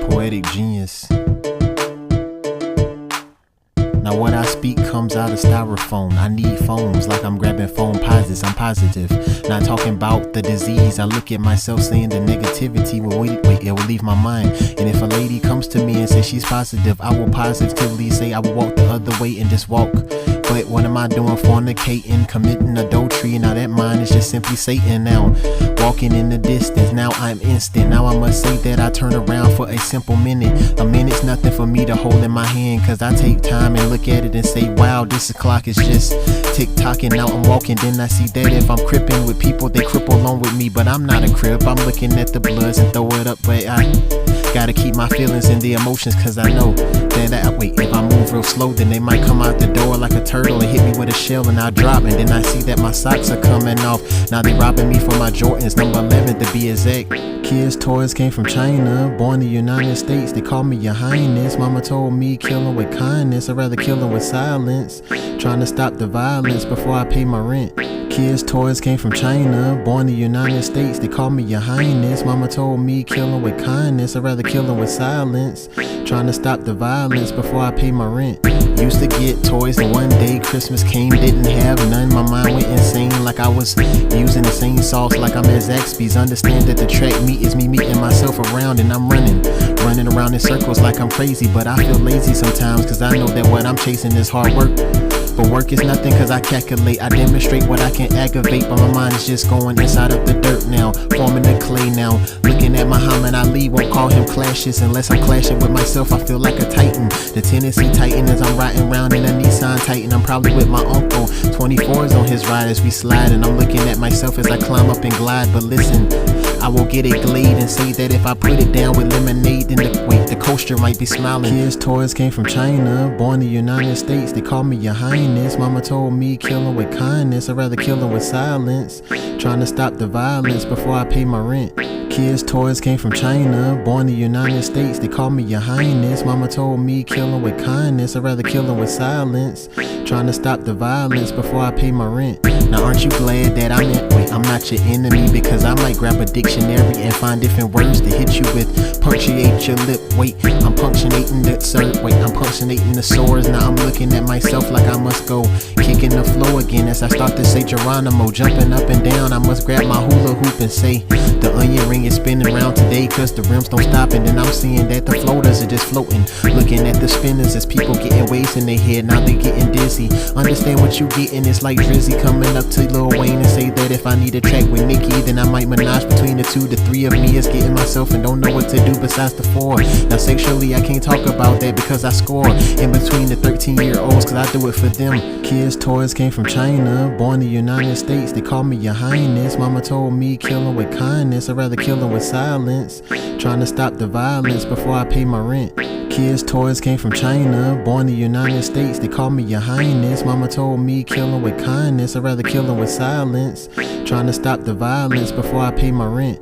Poetic genius. Now what I speak comes out of styrofoam. I need phones like I'm grabbing phone posits. I'm positive, not talking about the disease. I look at myself saying the negativity will it will leave my mind. And if a lady comes to me and says she's positive, I will positively say I will walk the other way and just walk. But what am I doing? Fornicating, committing adultery. Now that mind is just simply Satan. Now walking in the distance, now I'm instant. Now I must say that I turn around for a simple minute. A minute's nothing for me to hold in my hand, cause I take time and look at it and say, wow, this clock is just tick-tocking. Now I'm walking, then I see that if I'm cripping with people, they cripple along with me. But I'm not a crip, I'm looking at the bloods and throw it up. But I gotta keep my feelings and the emotions, cause I know that if I move real slow, then they might come out the door like a turtle and hit me with a shell and I drop. And then I see that my socks are coming off. Now they robbing me for my Jordans, number 11 to be exact. Kids' toys came from China, born in the United States. They call me your highness. Mama told me kill 'em with kindness, I'd rather kill 'em with silence. Trying to stop the violence before I pay my rent. Kids' toys came from China, born in the United States. They call me your highness. Mama told me kill 'em with kindness, I'd rather kill 'em with silence. Trying to stop the violence before I pay my rent. Used to get toys and one day Christmas came, didn't have none. My mind went insane like I was using the same sauce like I'm at Zaxby's. Understand that the track meet is me meeting myself around, and I'm running around in circles like I'm crazy. But I feel lazy sometimes, cause I know that what I'm chasing is hard work. But work is nothing cause I calculate, I demonstrate what I can aggravate. But my mind is just going inside of the dirt now, forming the clay now. Looking at Muhammad Ali, won't call him clashes unless I'm clashing with myself. I feel like a titan, the Tennessee Titan, as I'm riding around in a Nissan Titan. I'm probably with my uncle, 24's on his ride as we slide. And I'm looking at myself as I climb up and glide. But listen, I will get it glade and say that if I put it down with lemonade, then the coaster might be smiling. Kids' toys came from China, born in the United States. They call me your highness. Mama told me kill 'em with kindness, I'd rather kill 'em with silence. Trying to stop the violence before I pay my rent. Kids' toys came from China, born in the United States. They call me your highness. Mama told me kill 'em with kindness, I'd rather kill 'em with silence. Trying to stop the violence before I pay my rent. Now aren't you glad that I'm not your enemy, because I might grab a dictionary and find different words to hit you with. Punctuate your lip, wait, I'm punctuating the I'm punctuating the sores. Now I'm looking at myself like I must go kicking the flow again as I start to say Geronimo. Jumping up and down, I must grab my hula hoop and say the onion ring is spinning around today, cause the rims don't stop. And then I'm seeing that the floaters are just floating, looking at the spinners as people getting waves in their head. Now they getting dizzy, understand what you getting. It's like Drizzy coming up to Lil Wayne and say that if I need a track with Nicki, then I might menage between the two. The three of me is getting myself and don't know what to do besides the four. Now sexually I can't talk about that because I score in between the 13-year-olds, cause I do it for them. Kids' toys came from China, born in the United States. They call me your highness. Mama told me kill 'em with kindness, I'd rather kill 'em with silence. Trying to stop the violence before I pay my rent. Kids' toys came from China, born in the United States. They call me your highness. Mama told me kill 'em with kindness, I'd rather kill 'em with silence. Trying to stop the violence before I pay my rent.